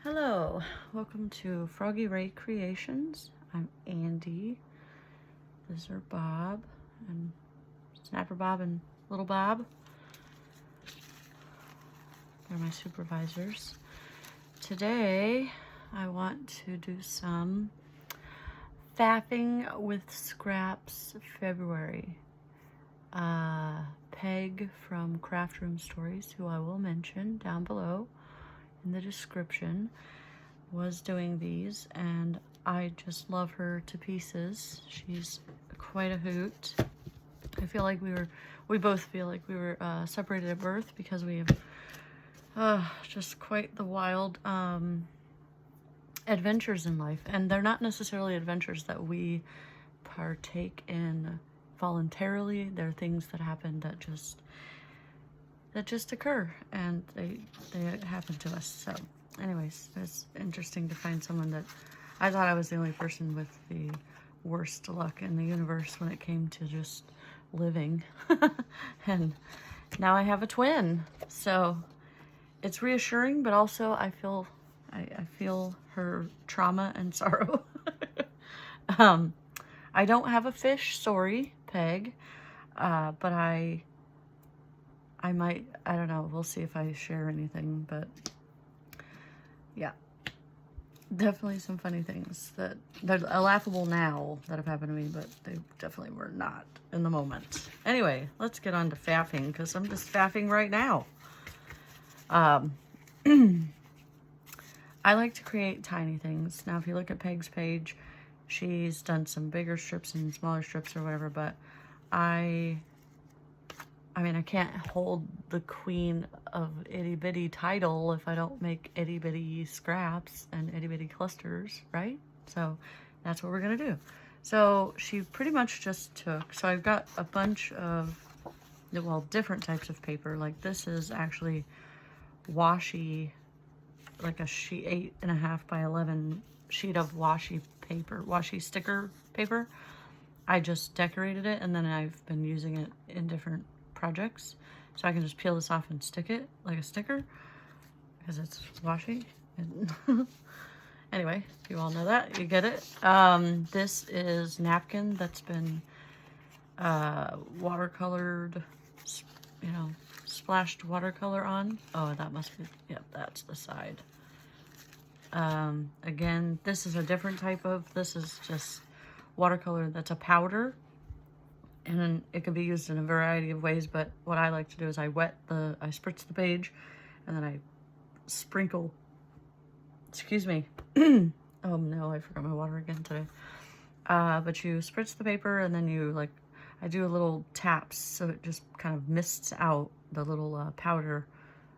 Hello, welcome to Froggy Ray Creations. I'm Andy. This is Bob and Snapper Bob and Little Bob. They're my supervisors. Today I want to do some faffing with scraps February. Peg from Craft Room Stories, who I will mention down below in the description, was doing these, and I just love her to pieces. She's quite a hoot. I feel like we both feel like we were separated at birth, because we have just quite the wild adventures in life, and they're not necessarily adventures that we partake in voluntarily. They're things that happen that just occur, and they happen to us. So anyways, it's interesting to find someone that I thought I was the only person with the worst luck in the universe when it came to just living. And now I have a twin, so it's reassuring, but also I feel her trauma and sorrow. I don't have a fish, sorry, Peg, but I might, I don't know, we'll see if I share anything, but yeah, definitely some funny things that they're laughable now that have happened to me, but they definitely were not in the moment. Anyway, let's get on to faffing, because I'm just faffing right now. I like to create tiny things. Now, if you look at Peg's page, she's done some bigger strips and smaller strips or whatever, but I mean, I can't hold the queen of itty bitty title if I don't make itty bitty scraps and itty bitty clusters, right? So that's what we're gonna do. So she pretty much just took, so I've got a bunch of, well, different types of paper. Like this is actually washi, like a sheet, 8.5 by 11 sheet of washi paper, washi sticker paper. I just decorated it, and then I've been using it in different projects, so I can just peel this off and stick it like a sticker because it's washi. Anyway, you all know that, you get it. This is napkin that's been watercolored, you know, splashed watercolor on. Oh, that must be, yep, that's the side. Again, this is a different type of, this is just watercolor that's a powder, and then it can be used in a variety of ways, but what I like to do is I spritz the page, and then I sprinkle, excuse me, oh no, I forgot my water again today. But you spritz the paper, and then you, like, I do a little taps, so it just kind of mists out the little powder.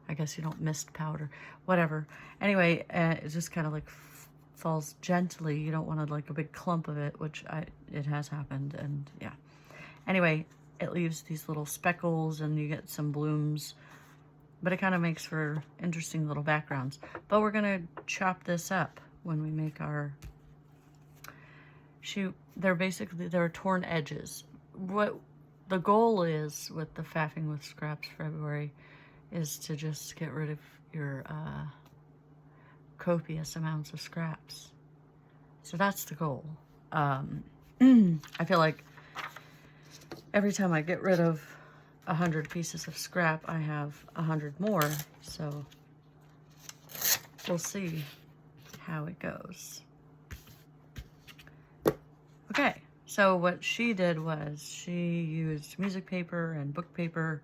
I guess you don't mist powder, whatever. Anyway, it just kind of like falls gently. You don't want like a big clump of it, which it has happened, and yeah. Anyway, it leaves these little speckles, and you get some blooms, but it kind of makes for interesting little backgrounds. But we're gonna chop this up when we make our shoot. They're torn edges. What the goal is with the faffing with scraps February is to just get rid of your copious amounts of scraps. So that's the goal. I feel like every time I get rid of 100 pieces of scrap, I have 100 more. So we'll see how it goes. Okay, so what she did was she used music paper and book paper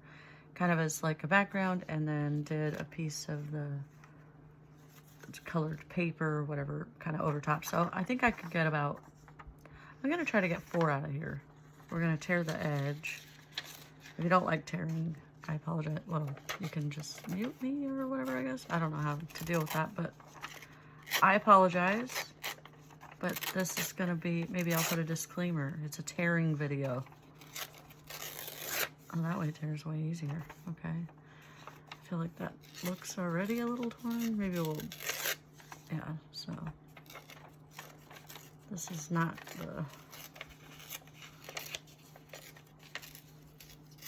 kind of as like a background, and then did a piece of the colored paper, whatever, kind of over top. So I think I could get about, I'm gonna try to get 4 out of here. We're gonna tear the edge. If you don't like tearing, I apologize. Well, you can just mute me or whatever, I guess. I don't know how to deal with that, but I apologize. But this is gonna be, maybe I'll put a disclaimer. It's a tearing video. Oh, that way it tears way easier. Okay. I feel like that looks already a little torn. Maybe we'll, yeah, so. This is not the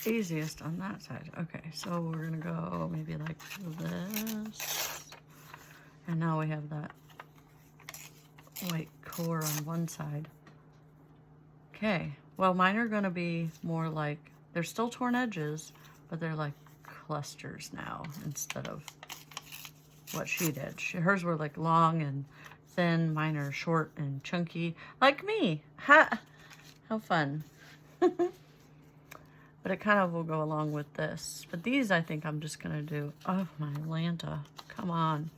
easiest on that side. Okay, so we're gonna go maybe like this. And now we have that white core on one side. Okay, well mine are gonna be more like, they're still torn edges, but they're like clusters now instead of what she did. Hers were like long and thin, mine are short and chunky, like me. Ha! How fun. But it kind of will go along with this. But these I think I'm just gonna do, oh my Lanta, come on.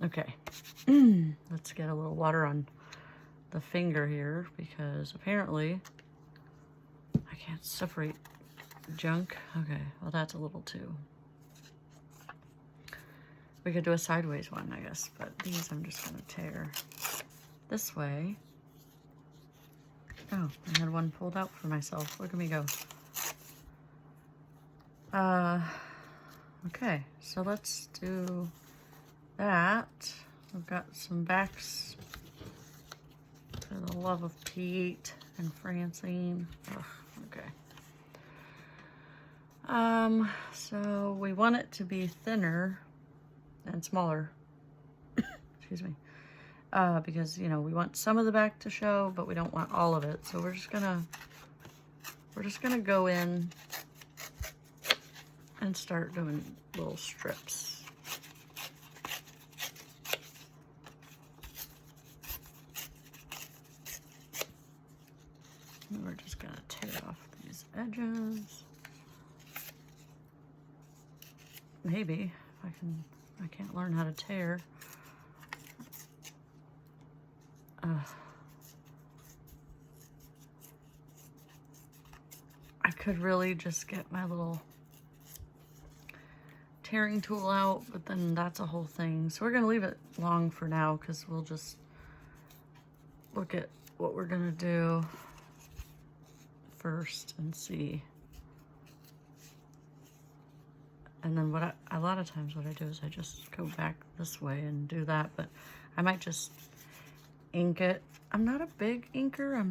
Okay, let's get a little water on the finger here because apparently I can't separate junk. Okay, well that's a little too. We could do a sideways one, I guess, but these I'm just gonna tear this way. Oh, I had one pulled out for myself. Look at me go. Okay, so let's do that. We've got some backs for the love of Pete and Francine. Ugh, okay. So we want it to be thinner and smaller. Excuse me. Because, you know, we want some of the back to show, but we don't want all of it. So we're just gonna go in and start doing little strips. And we're just gonna tear off these edges. Maybe if I can't learn how to tear. I could really just get my little tearing tool out, but then that's a whole thing. So we're gonna leave it long for now because we'll just look at what we're gonna do first and see. And then a lot of times what I do is I just go back this way and do that, but I might just ink it. I'm not a big inker.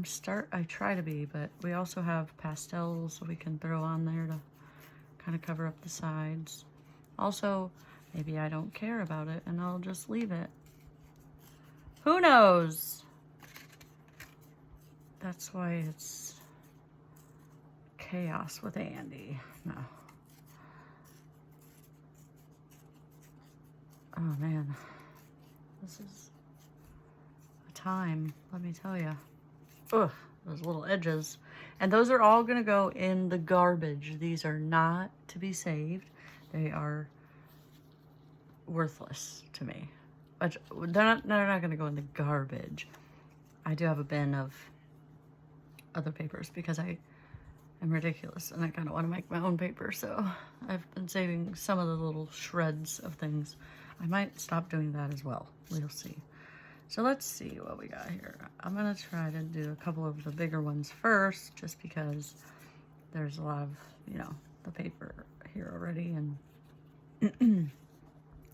I try to be, but we also have pastels so we can throw on there to kind of cover up the sides. Also, maybe I don't care about it and I'll just leave it. Who knows? That's why it's chaos with Andy. No. Oh man, this is time, let me tell you. Ugh, those little edges. And those are all gonna go in the garbage. These are not to be saved. They are worthless to me. But they're not gonna go in the garbage. I do have a bin of other papers because I am ridiculous and I kind of want to make my own paper. So I've been saving some of the little shreds of things. I might stop doing that as well. We'll see. So let's see what we got here. I'm gonna try to do a couple of the bigger ones first, just because there's a lot of, you know, the paper here already, and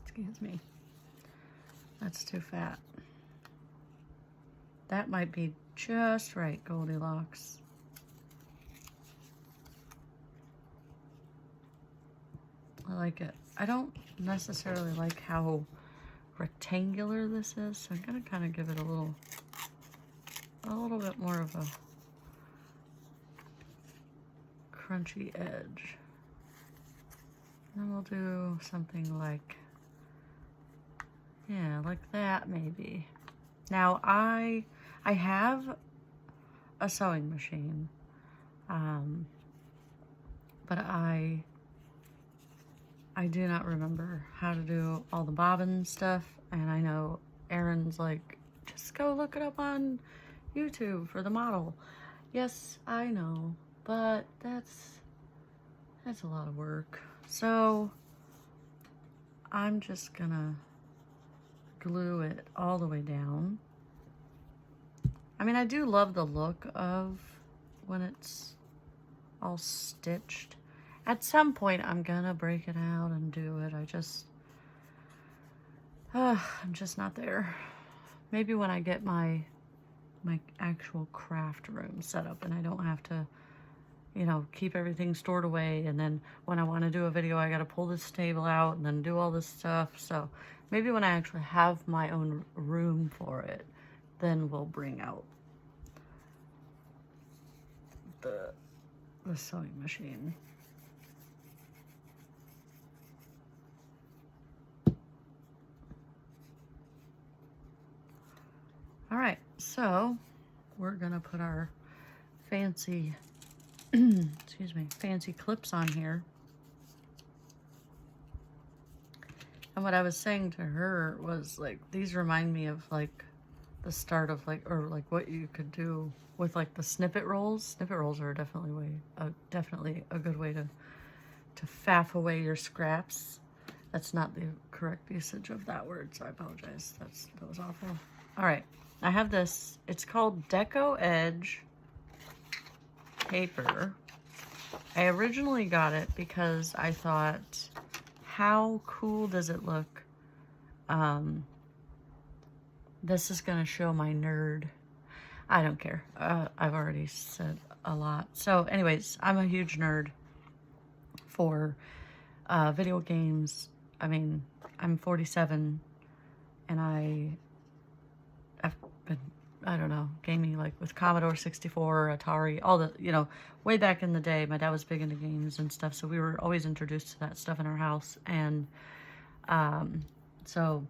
excuse me, that's too fat. That might be just right, Goldilocks. I like it. I don't necessarily like how rectangular this is, so I'm gonna kind of give it a little bit more of a crunchy edge. And then we'll do something like, yeah, like that maybe. Now I have a sewing machine, but I do not remember how to do all the bobbin stuff, and I know Erin's like, just go look it up on YouTube for the model. Yes, I know, but that's a lot of work. So I'm just gonna glue it all the way down. I mean, I do love the look of when it's all stitched. At some point, I'm gonna break it out and do it. I'm just not there. Maybe when I get my actual craft room set up and I don't have to, you know, keep everything stored away. And then when I want to do a video, I got to pull this table out and then do all this stuff. So maybe when I actually have my own room for it, then we'll bring out the sewing machine. All right, so we're gonna put our fancy, excuse me, fancy clips on here. And what I was saying to her was like, these remind me of like the start of like, or like what you could do with like the snippet rolls. Snippet rolls are definitely a good way to faff away your scraps. That's not the correct usage of that word, so I apologize. That was awful. All right, I have this. It's called Deco Edge paper. I originally got it because I thought, how cool does it look? This is gonna show my nerd. I don't care. I've already said a lot. So anyways, I'm a huge nerd for video games. I mean, I'm 47 and I've been, I don't know, gaming like with Commodore 64, Atari, all the, you know, way back in the day. My dad was big into games and stuff, so we were always introduced to that stuff in our house. And so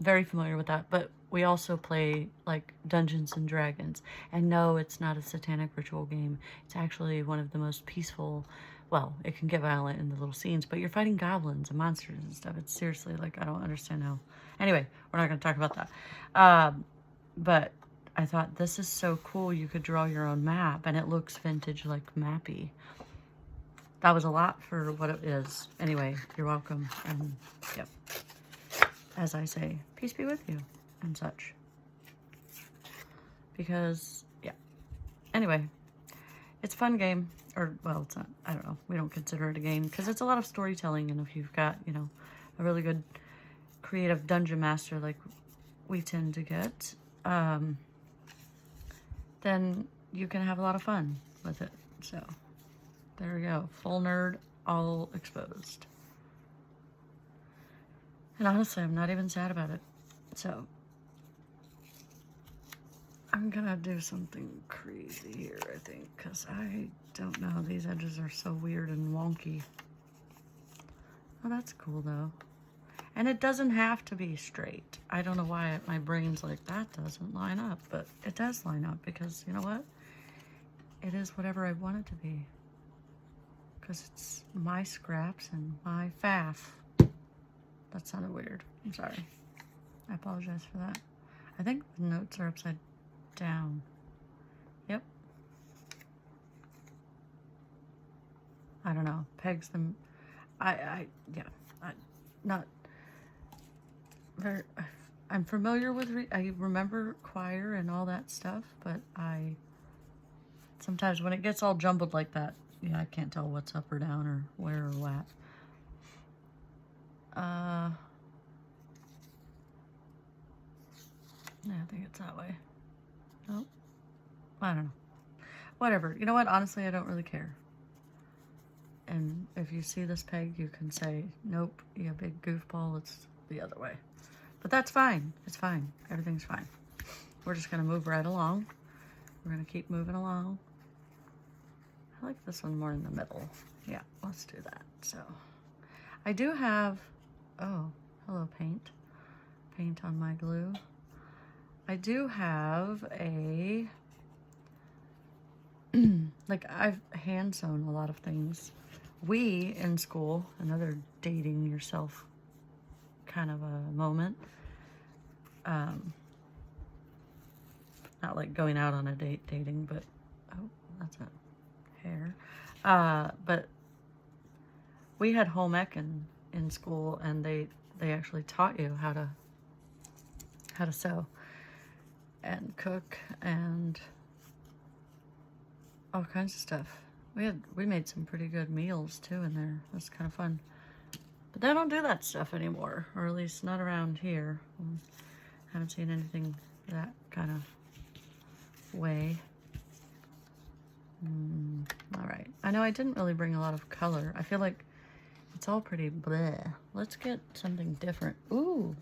very familiar with that. But we also play like Dungeons and Dragons. And no, it's not a satanic ritual game. It's actually one of the most peaceful. Well, it can get violent in the little scenes, but you're fighting goblins and monsters and stuff. It's seriously like, I don't understand how. Anyway, we're not going to talk about that. But I thought, this is so cool. You could draw your own map, and it looks vintage, like mappy. That was a lot for what it is. Anyway, you're welcome. And yep, as I say, peace be with you and such. Because, yeah. Anyway, it's a fun game. Or, well, it's not, I don't know. We don't consider it a game because it's a lot of storytelling. And if you've got, you know, a really good creative dungeon master like we tend to get, then you can have a lot of fun with it. So, there we go. Full nerd, all exposed. And honestly, I'm not even sad about it. So, I'm gonna do something crazy here, I think, because I don't know. These edges are so weird and wonky. Oh, that's cool, though. And it doesn't have to be straight. I don't know why my brain's like, that doesn't line up. But it does line up because, you know what? It is whatever I want it to be. Because it's my scraps and my faff. That sounded weird. I'm sorry. I apologize for that. I think the notes are upside down. Yep. I don't know. Pegs them. Not very. I'm familiar with. I remember choir and all that stuff, but sometimes when it gets all jumbled like that, yeah, I can't tell what's up or down or where or what. Yeah, I think it's that way. Nope. I don't know. Whatever. You know what? Honestly, I don't really care. And if you see this peg, you can say, nope, you big goofball, it's the other way. But that's fine. It's fine. Everything's fine. We're just going to move right along. We're going to keep moving along. I like this one more in the middle. Yeah, let's do that. So, I do have, oh, hello paint. Paint on my glue. I do have a, like I've hand sewn a lot of things. We, in school, another dating yourself kind of a moment. Not like going out on a date dating, but, oh, that's a hair. But we had home ec in school, and they actually taught you how to sew and cook and all kinds of stuff. We made some pretty good meals too in there. That's kind of fun. But they don't do that stuff anymore, or at least not around here. Haven't seen anything that kind of way. All right. I know I didn't really bring a lot of color. I feel like it's all pretty bleh. Let's get something different. Ooh,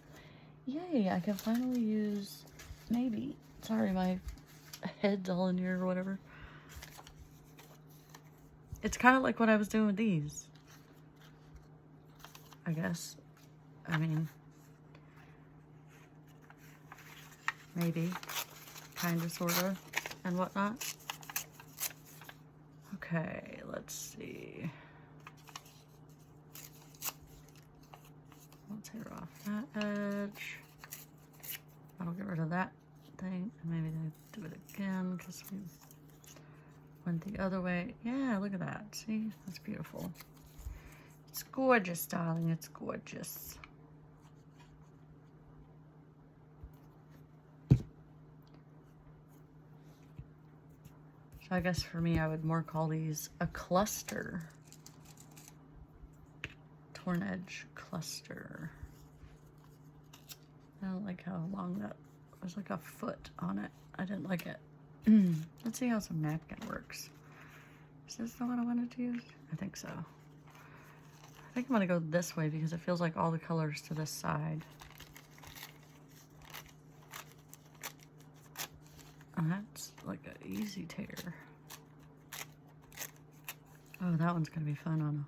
yay, I can finally use, maybe, sorry, my head's all in here or whatever. It's kind of like what I was doing with these, I guess. I mean, maybe, kind of, sort of, and whatnot. Okay, let's see. I'll tear off that edge. I'll get rid of that thing, and maybe do it again because we went the other way. Yeah, look at that. See, that's beautiful. It's gorgeous, darling. It's gorgeous. So I guess for me, I would more call these a cluster. Torn edge cluster. I don't like how long that was, like a foot on it. I didn't like it. Let's see how some napkin works. Is this the one I wanted to use? I think so. I think I'm gonna go this way because it feels like all the colors to this side. And that's like an easy tear. Oh, that one's gonna be fun on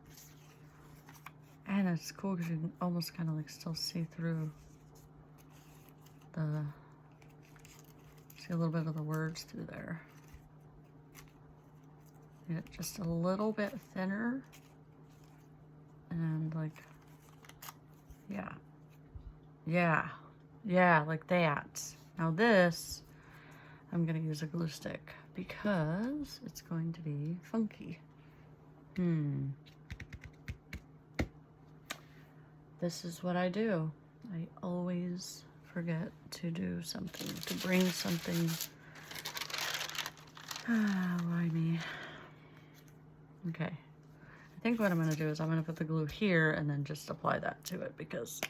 a... And it's cool because you can almost kind of like still see through the... See a little bit of the words through there. Get it just a little bit thinner. And like, yeah. Yeah. Yeah, like that. Now this, I'm gonna use a glue stick because it's going to be funky. This is what I do. I always forget to do something, to bring something. Why me? Okay. I think what I'm gonna do is I'm gonna put the glue here and then just apply that to it because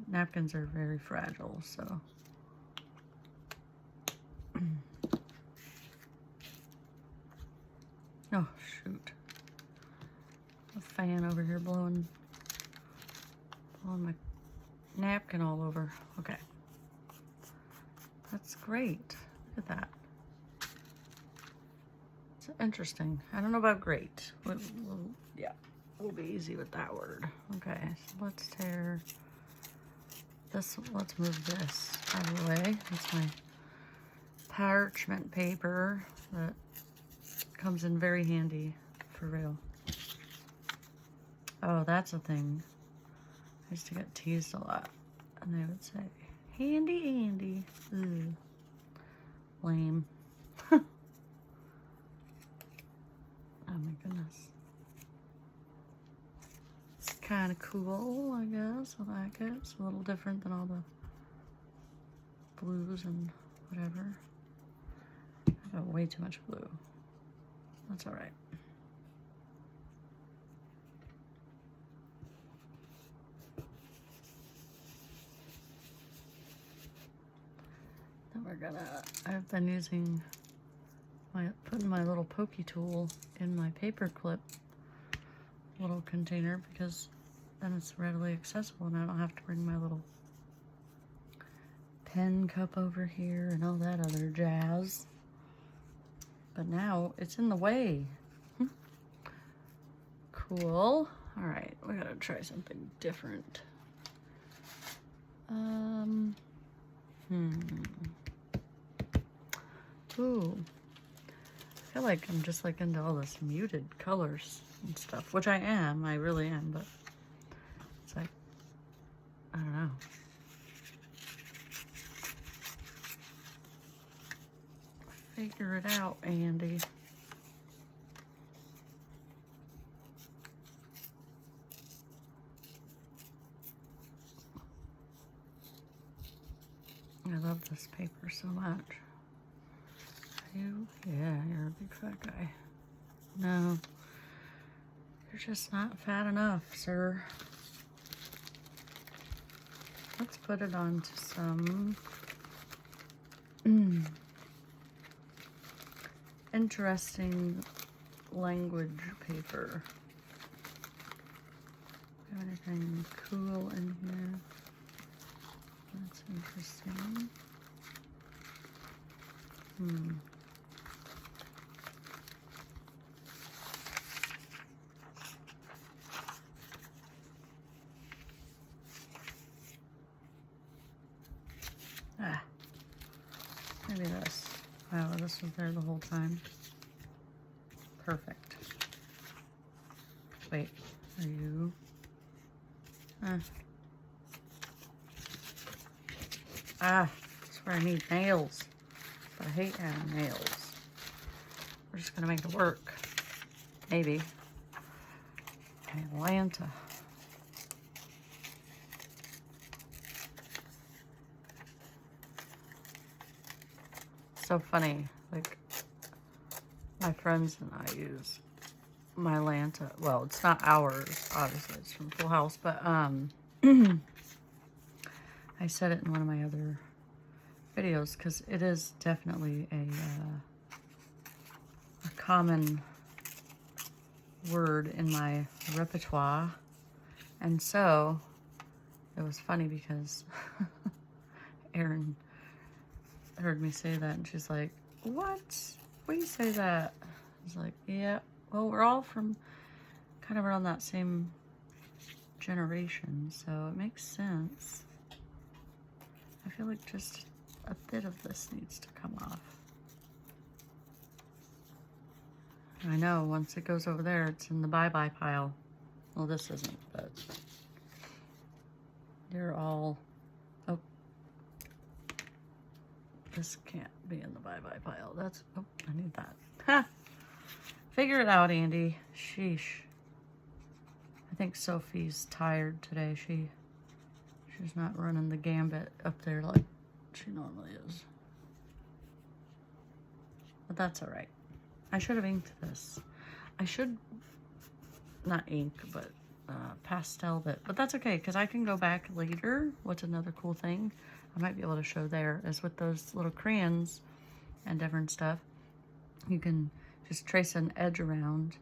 napkins are very fragile, so. Oh, shoot. A fan over here blowing my napkin all over. Okay. That's great. Look at that. It's interesting. I don't know about great. Yeah, we'll be easy with that word. Okay, so let's tear this. Let's move this out of the way. That's my parchment paper that comes in very handy, for real. Oh, that's a thing. I used to get teased a lot, and they would say, handy Andy. Ooh. Lame. Oh my goodness. It's kind of cool, I guess. I like it. It's a little different than all the blues and whatever. I have way too much blue. That's all right. Then we're gonna, I've been using putting my little pokey tool in my paper clip little container because then it's readily accessible and I don't have to bring my little pen cup over here and all that other jazz. But now it's in the way. Cool. All right, we gotta try something different. Ooh. I feel like I'm just like into all this muted colors and stuff, which I am, I really am, but it's like, I don't know. Figure it out, Andy. I love this paper so much. You? Yeah, you're a big fat guy. No, you're just not fat enough, sir. let's put it onto some interesting language paper. Got anything cool in here? That's interesting. Maybe this. Wow, this was there the whole time. Perfect. Wait, are you? That's where I need nails. But I hate having nails. We're just gonna make it work. Maybe. Atlanta. So funny, like my friends and I use my Lanta. Well, it's not ours, obviously, it's from Full House, but I said it in one of my other videos because it is definitely a common word in my repertoire. And so it was funny because Erin heard me say that and she's like, what? Why do you say that? I was like, yeah, well, we're all from kind of around that same generation, so it makes sense. I feel like just a bit of this needs to come off. I know, once it goes over there, it's in the bye-bye pile. Well, this isn't, but you're all... Oh. This can't be in the bye-bye pile. That's... Oh, I need that. Ha! Figure it out, Andy. Sheesh. I think Sophie's tired today. She's not running the gambit up there like she normally is. But that's all right. I should have inked this. I should, not ink, but pastel it. But that's okay, because I can go back later. What's another cool thing I might be able to show there is with those little crayons and different stuff, you can just trace an edge around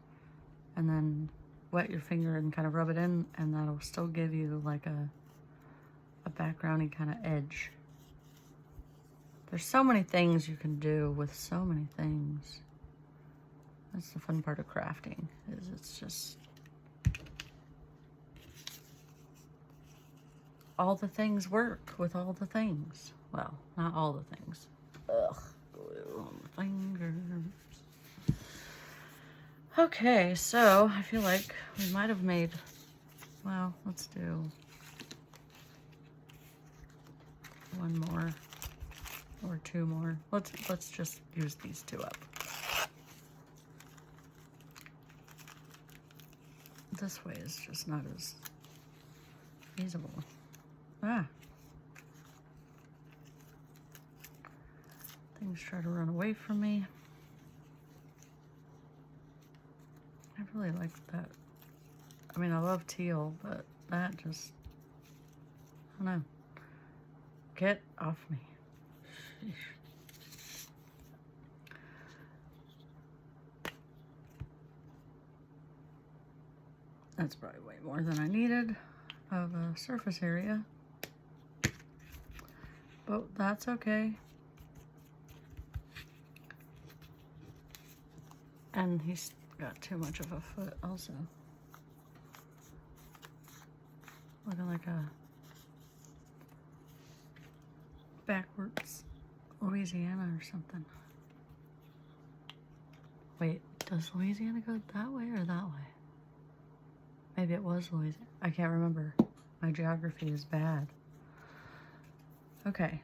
and then wet your finger and kind of rub it in, and that'll still give you like a backgroundy kind of edge. There's so many things you can do with so many things. That's the fun part of crafting, is it's just all the things work with all the things. Well, not all the things. Ugh, glue on the fingers. Okay, so I feel like we might have made, well, let's do one more or two more. Let's just use these two up. This way is just not as feasible. Things try to run away from me. I really like that. I mean, I love teal, but that just, I don't know. Get off me. Sheesh. That's probably way more than I needed of a surface area. But that's okay. And he's got too much of a foot also. Looking like a backwards Louisiana or something. Wait, does Louisiana go that way or that way? Maybe it was Louisiana. I can't remember. My geography is bad. Okay.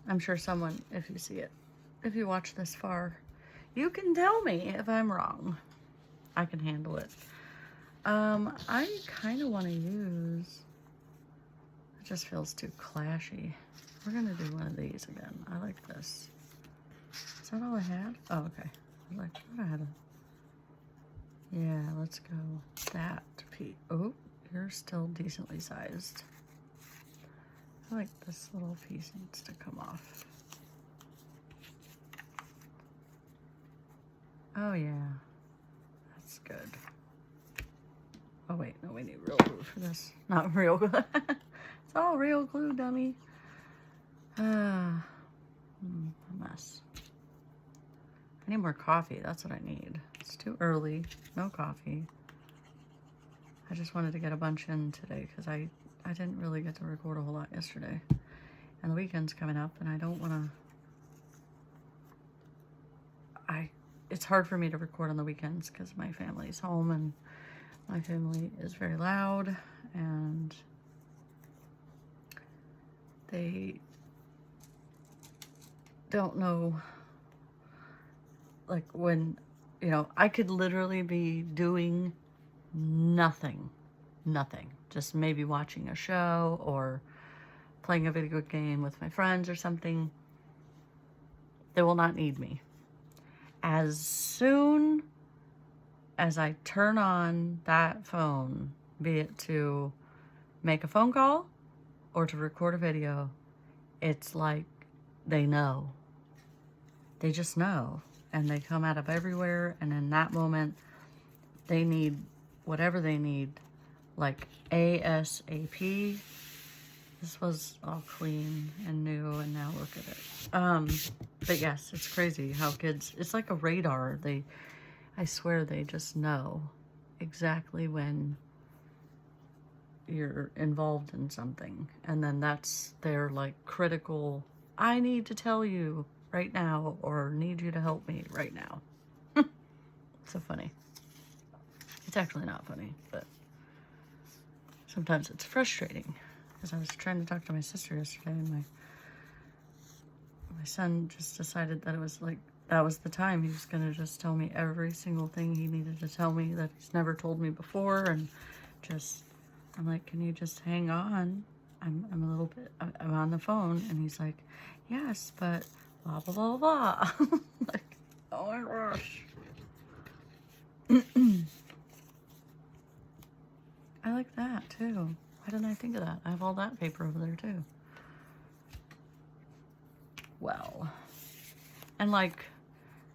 I'm sure someone, if you see it, if you watch this far, you can tell me if I'm wrong. I can handle it. I kind of want to use, it just feels too clashy. We're going to do one of these again. I like this. Is that all I had? Oh, okay. I was like, I thought I had a, yeah, let's go that piece. Oh, you're still decently sized. feel like this little piece needs to come off. Oh yeah, that's good. Oh wait, no, we need real glue for this. Not real glue. It's all real glue, dummy. A mess. I need more coffee. That's what I need. It's too early. No coffee. I just wanted to get a bunch in today because I didn't really get to record a whole lot yesterday. And the weekend's coming up and I don't want to... It's hard for me to record on the weekends because my family's home and my family is very loud and they don't know, like when, you know, I could literally be doing nothing, just maybe watching a show or playing a video game with my friends or something. They will not need me. As soon as I turn on that phone, be it to make a phone call or to record a video, it's like they know. They just know. And they come out of everywhere. And in that moment, they need whatever they need, like ASAP. This was all clean and new, and now look at it. But yes, it's crazy how kids, it's like a radar. I swear they just know exactly when you're involved in something. And then that's their like critical, I need to tell you right now, or need you to help me right now. So funny. It's actually not funny, but sometimes it's frustrating. Because I was trying to talk to my sister yesterday, and my son just decided that it was like, that was the time he was going to just tell me every single thing he needed to tell me that he's never told me before. And just, I'm like, can you just hang on? I'm a little bit, I'm on the phone. And he's like, yes, but blah, blah, blah, blah. Like, oh my gosh. I like that too. Why didn't I think of that? I have all that paper over there too. Well, and like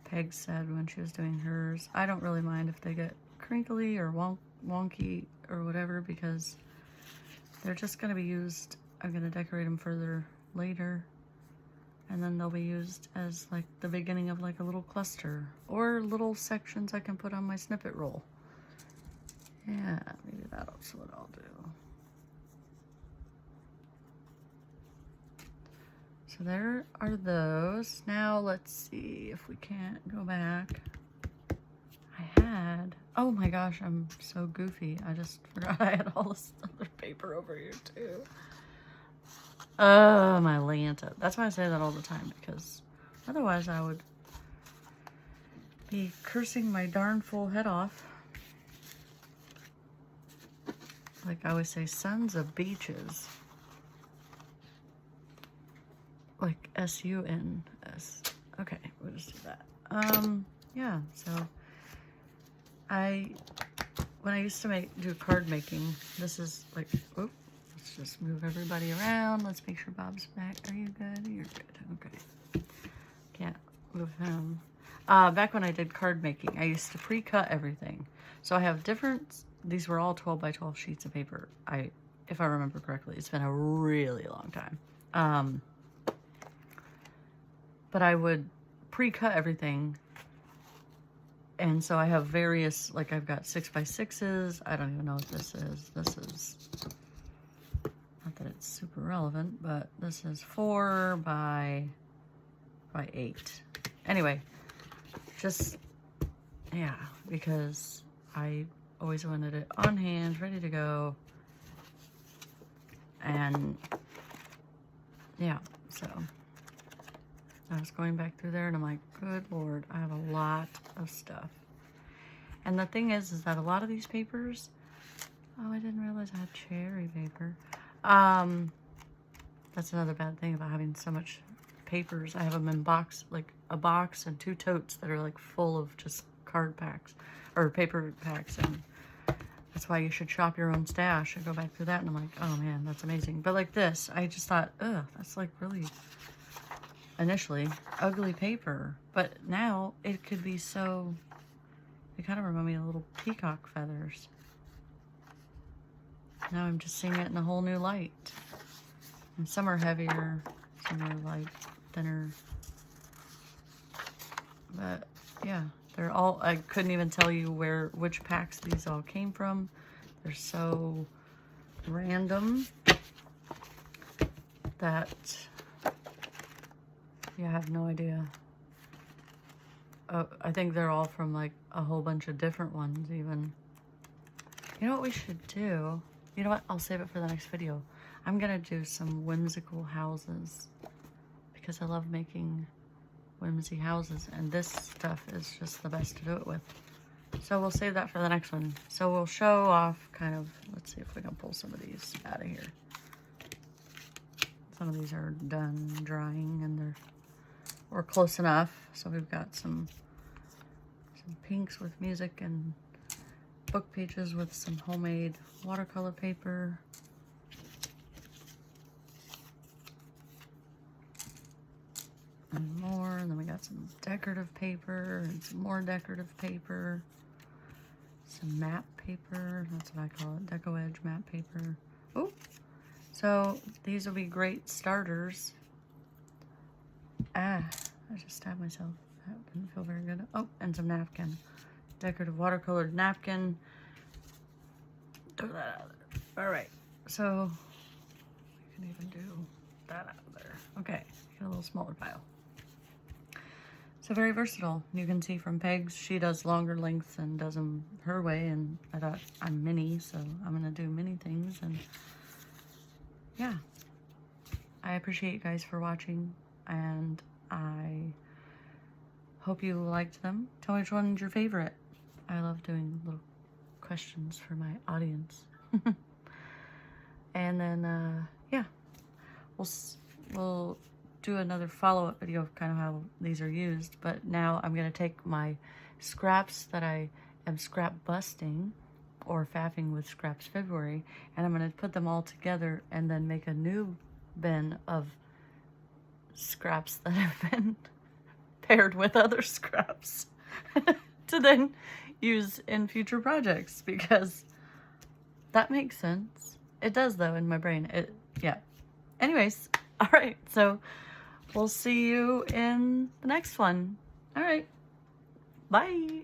Peg said when she was doing hers, I don't really mind if they get crinkly or wonky or whatever, because they're just going to be used. I'm going to decorate them further later, and then they'll be used as like the beginning of like a little cluster or little sections I can put on my snippet roll. Yeah, maybe that's what I'll do. So there are those. Now let's see if we can't go back. I had, oh my gosh, I'm so goofy. I just forgot I had all this other paper over here too. Oh, my Lanta. That's why I say that all the time, because otherwise I would be cursing my darn full head off. Like I always say, sons of beaches. Like S-U-N-S. Okay, we'll just do that. Yeah, so when I used to do card making, this is like, oop, let's just move everybody around. Let's make sure Bob's back. Are you good? You're good. Okay. Can't move him. Back when I did card making, I used to pre-cut everything. So I have different, these were all 12 by 12 sheets of paper. If I remember correctly, it's been a really long time. But I would pre-cut everything. And so I have various, like I've got 6x6s. I don't even know what this is. This is, not that it's super relevant, but this is 4 by 8. Anyway, just, yeah, because I always wanted it on hand, ready to go. And yeah, so I was going back through there and I'm like, good Lord, I have a lot of stuff. And the thing is that a lot of these papers, oh, I didn't realize I had cherry paper. That's another bad thing about having so much papers. I have them in like a box and 2 totes that are like full of just card packs or paper packs. And That's why you should shop your own stash. I go back through that and I'm like, oh man, that's amazing. But like this, I just thought, ugh, that's like really, initially, ugly paper. But now it could be so, they kind of remind me of little peacock feathers. Now I'm just seeing it in a whole new light. And some are heavier, some are like thinner. But yeah, they're all, I couldn't even tell you which packs these all came from. They're so random that, yeah, I have no idea. I think they're all from like a whole bunch of different ones even. You know what we should do? You know what? I'll save it for the next video. I'm gonna do some whimsical houses because I love making whimsy houses, and this stuff is just the best to do it with. So we'll save that for the next one. So we'll show off kind of, let's see if we can pull some of these out of here. Some of these are done drying and we're close enough. So we've got some pinks with music and book pages with some homemade watercolor paper. And more, and then we got some decorative paper and some more decorative paper. Some map paper, that's what I call it, deco edge map paper. Oh, so these will be great starters. I just stabbed myself. That didn't feel very good. Oh, and some napkin. Decorative watercolored napkin. Throw that out there. All right, so we can even do that out there. Okay, get a little smaller pile. So very versatile. You can see from Peg's, she does longer lengths and does them her way, and I thought I'm mini, so I'm gonna do mini things. And yeah, I appreciate you guys for watching, and I hope you liked them. Tell me which one's your favorite. I love doing little questions for my audience. And then yeah, we'll do another follow-up video of kind of how these are used. But now I'm going to take my scraps that I am scrap busting or faffing with Scraps February, and I'm going to put them all together and then make a new bin of scraps that have been paired with other scraps to then use in future projects, because that makes sense. It does though in my brain. Yeah. Anyways, all right. So we'll see you in the next one. All right. Bye.